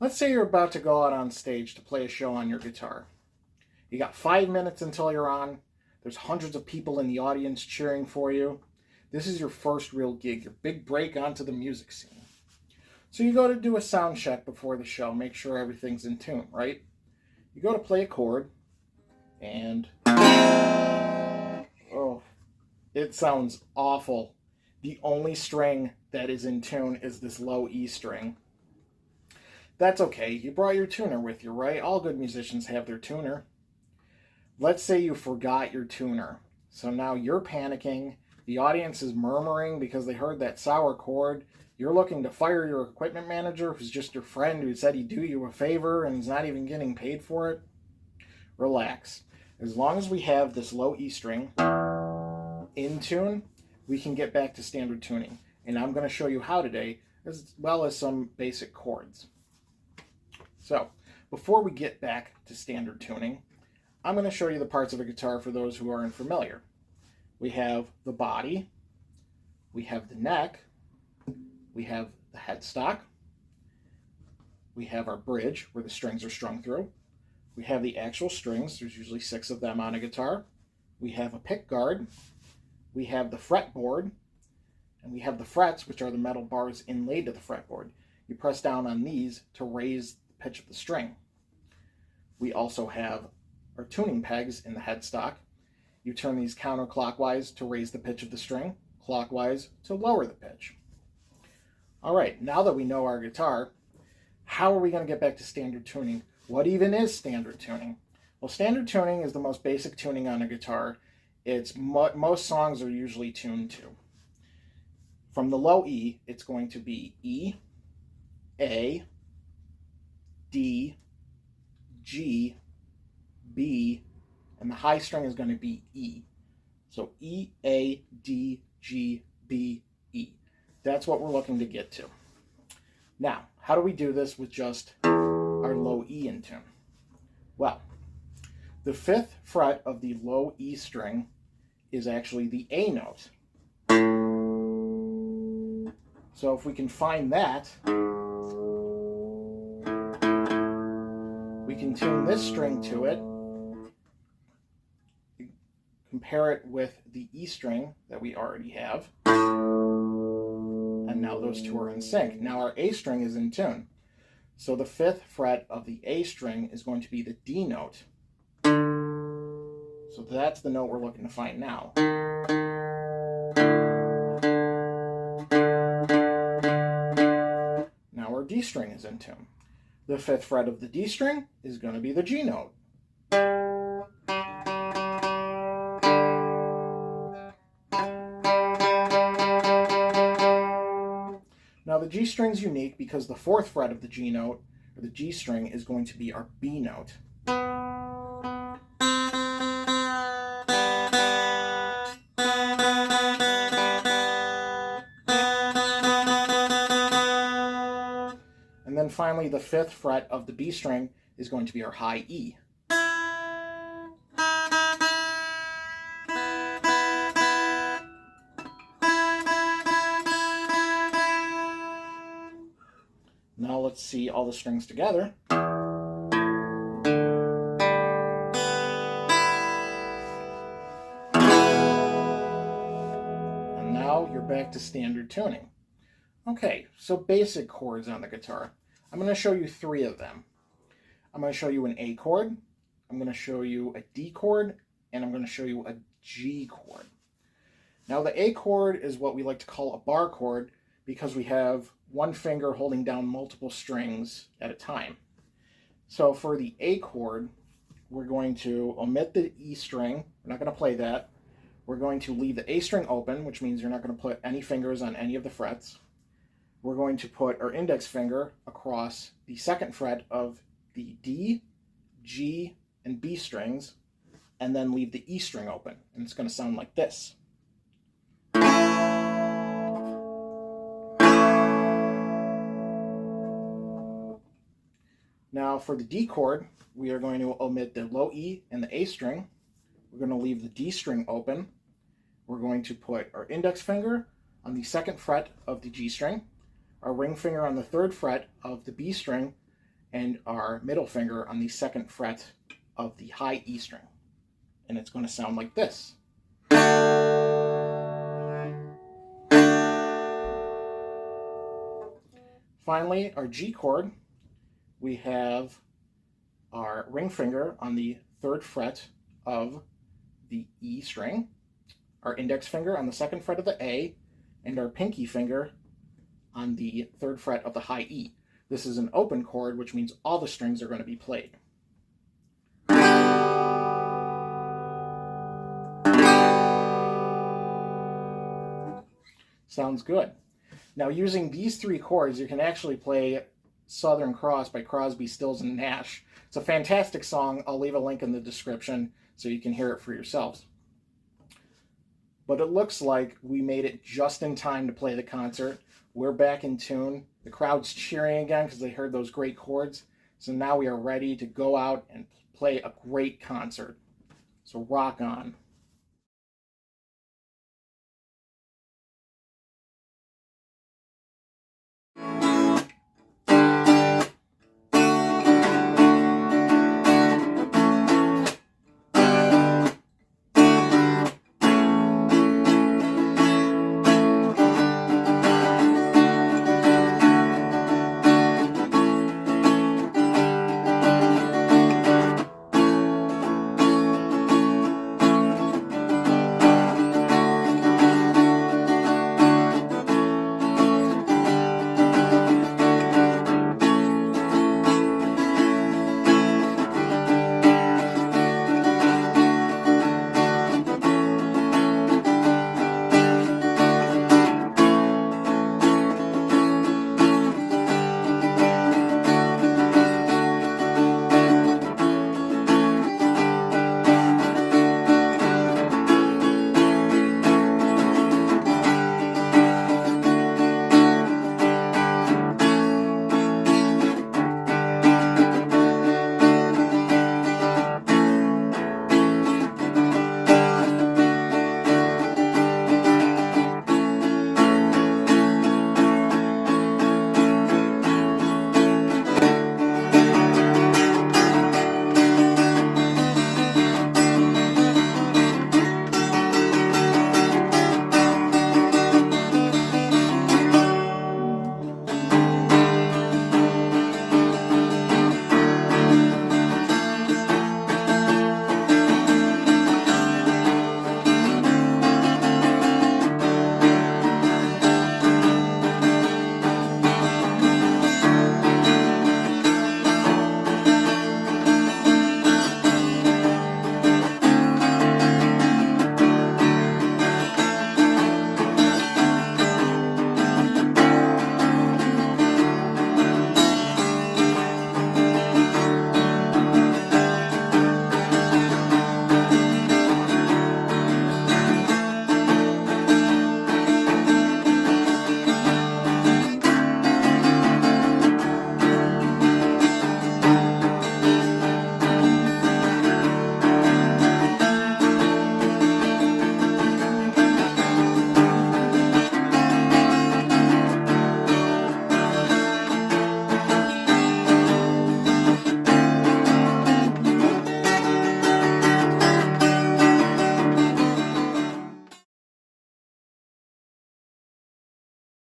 Let's say you're about to go out on stage to play a show on your guitar. You got 5 minutes until you're on. There's hundreds of people in the audience cheering for you. This is your first real gig, your big break onto the music scene. So you go to do a sound check before the show, make sure everything's in tune, right? You go to play a chord, and oh, it sounds awful. The only string that is in tune is this low E string. That's okay, you brought your tuner with you, right? All good musicians have their tuner. Let's say you forgot your tuner. So now you're panicking, the audience is murmuring because they heard that sour chord. You're looking to fire your equipment manager, who's just your friend who said he'd do you a favor and he's not even getting paid for it. Relax. As long as we have this low E string in tune, we can get back to standard tuning. And I'm going to show you how today, as well as some basic chords. So, before we get back to standard tuning, I'm going to show you the parts of a guitar for those who aren't familiar. We have the body, we have the neck, we have the headstock, we have our bridge where the strings are strung through, we have the actual strings, there's usually 6 of them on a guitar, we have a pick guard, we have the fretboard, and we have the frets, which are the metal bars inlaid to the fretboard. You press down on these to raise the pitch of the string. We also have our tuning pegs in the headstock. You turn these counterclockwise to raise the pitch of the string, clockwise to lower the pitch. All right, now that we know our guitar, how are we going to get back to standard tuning? What even is standard tuning? Well, standard tuning is the most basic tuning on a guitar. It's most songs are usually tuned to. From the low E, it's going to be E, A, D, G, B, and the high string is going to be E. So E, A, D, G, B, E. That's what we're looking to get to. Now, how do we do this with just our low E in tune? Well, the 5th fret of the low E string is actually the A note. So if we can find that, we can tune this string to it, compare it with the E string that we already have, and now those two are in sync. Now our A string is in tune. So the 5th fret of the A string is going to be the D note. So that's the note we're looking to find now. Now our D string is in tune. The 5th fret of the D string is going to be the G note. Now the G string is unique because the 4th fret of the G note, or the G string, is going to be our B note. And then finally, the 5th fret of the B string is going to be our high E. Now let's see all the strings together. And now you're back to standard tuning. Okay, so basic chords on the guitar. I'm going to show you 3 of them. I'm going to show you an A chord, I'm going to show you a D chord, and I'm going to show you a G chord. Now the A chord is what we like to call a bar chord because we have one finger holding down multiple strings at a time. So for the A chord, we're going to omit the E string. We're not going to play that. We're going to leave the A string open, which means you're not going to put any fingers on any of the frets. We're going to put our index finger across the 2nd fret of the D, G, and B strings, and then leave the E string open. And it's going to sound like this. Now for the D chord, we are going to omit the low E and the A string. We're going to leave the D string open. We're going to put our index finger on the 2nd fret of the G string, our ring finger on the 3rd fret of the B string, and our middle finger on the 2nd fret of the high E string. And it's going to sound like this. Finally, our G chord, we have our ring finger on the 3rd fret of the E string, our index finger on the 2nd fret of the A, and our pinky finger on the 3rd fret of the high E. This is an open chord, which means all the strings are going to be played. Sounds good. Now, using these 3 chords, you can actually play Southern Cross by Crosby, Stills, and Nash. It's a fantastic song. I'll leave a link in the description so you can hear it for yourselves. But it looks like we made it just in time to play the concert. We're back in tune. The crowd's cheering again because they heard those great chords. So now we are ready to go out and play a great concert. So rock on.